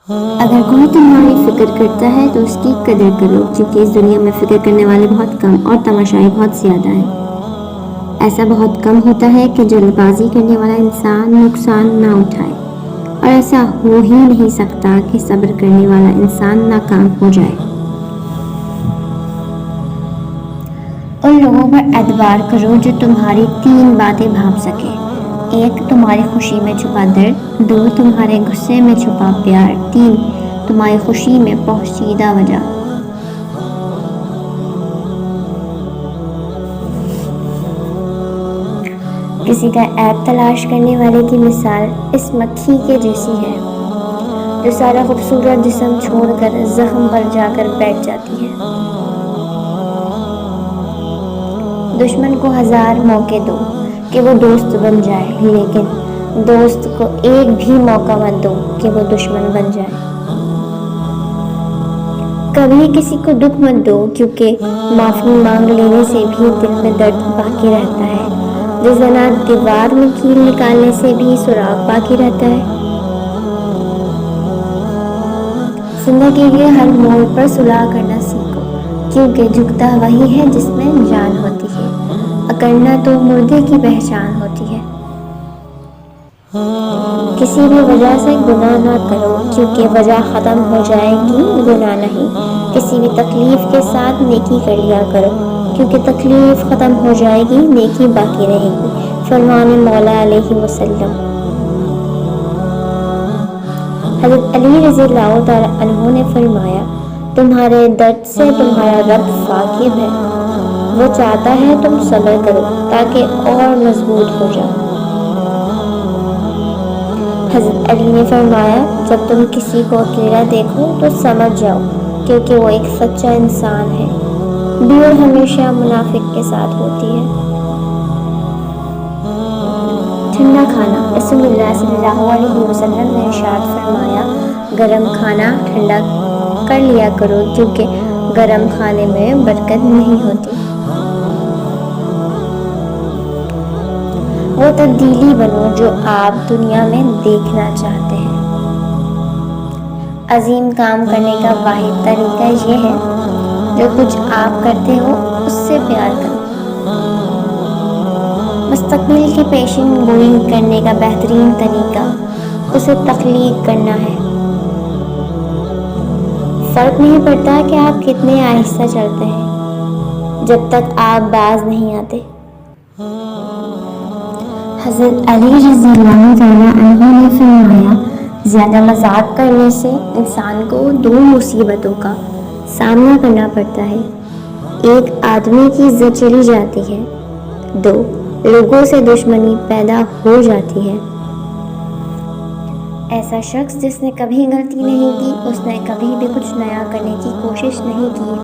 اگر کوئی تمہاری فکر کرتا ہے تو اس کی قدر کرو، کیونکہ اس دنیا میں فکر کرنے والے بہت کم اور تماشائی بہت زیادہ ہیں۔ ایسا بہت کم ہوتا ہے کہ جلد بازی کرنے والا انسان نقصان نہ اٹھائے، اور ایسا ہو ہی نہیں سکتا کہ صبر کرنے والا انسان ناکام ہو جائے۔ ان لوگوں پر اعتبار کرو جو تمہاری 3 باتیں بھانپ سکیں: 1 تمہاری خوشی میں چھپا درد، 2 تمہارے غصے میں چھپا پیار، 3 تمہاری خوشی میں پوشیدہ وجہ۔ کسی کا عیب تلاش کرنے والے کی مثال اس مکھی کے جیسی ہے جو سارا خوبصورت جسم چھوڑ کر زخم پر جا کر بیٹھ جاتی ہے۔ دشمن کو 1000 موقع دو کہ وہ دوست بن جائے، لیکن دوست کو ایک بھی موقع مت دو کہ وہ دشمن بن جائے۔ کبھی کسی کو دکھ مت دو، کیونکہ معافی مانگ لینے سے بھی دل میں درد باقی رہتا ہے، جس طرح دیوار میں کیل نکالنے سے بھی سراغ باقی رہتا ہے۔ زندگی کے ہر موڑ پر صلح کرنا سیکھو، کیونکہ جھکتا وہی ہے جس میں جان ہوتی ہے، اکڑنا تو مردے کی پہچان ہوتی ہے۔ کسی بھی وجہ سے گناہ نہ کرو، کیونکہ وجہ ختم ہو جائے گی، گناہ نہیں۔ کسی بھی تکلیف کے ساتھ نیکی کر لیا کرو، کیونکہ تکلیف ختم ہو جائے گی، نیکی باقی رہے گی۔ فرمان مولا علیہ وسلم۔ حضرت علی رضی اللہ تعالیٰ عنہ نے فرمایا، تمہارے درد سے تمہارا رب واقف ہے، وہ چاہتا ہے تم صبر کرو تاکہ اور مضبوط ہو جاؤ۔ حضرت علی نے فرمایا، جب تم کسی کو اکیلا دیکھو تو سمجھ جاؤ، کیونکہ وہ ایک سچا انسان ہے، بھیڑ ہمیشہ منافق کے ساتھ ہوتی ہے۔ ٹھنڈا کھانا۔ رسول اللہ صلی اللہ علیہ وسلم نے ارشاد فرمایا، گرم کھانا ٹھنڈا کر لیا کرو، کیونکہ گرم کھانے میں برکت نہیں ہوتی۔ وہ تبدیلی بنو جو آپ دنیا میں دیکھنا چاہتے ہیں۔ عظیم کام کرنے کا واحد طریقہ یہ ہے، جو کچھ آپ کرتے ہو اس سے پیار کرو۔ مستقبل کی پیشن گوئی کرنے کا بہترین طریقہ اسے تخلیق کرنا ہے۔ فرق نہیں پڑتا کہ آپ کتنے آہستہ چلتے ہیں، جب تک آپ باز نہیں آتے۔ حضرت علی رضی اللہ تعالیٰ عنہ نے فرمایا، زیادہ مذاق کرنے سے انسان کو 2 مصیبتوں کا سامنا کرنا پڑتا ہے: 1 آدمی کی عزت چلی جاتی ہے، 2 لوگوں سے دشمنی پیدا ہو جاتی ہے۔ ایسا شخص جس نے کبھی غلطی نہیں کی، اس نے کبھی بھی کچھ نیا کرنے کی کوشش نہیں کی۔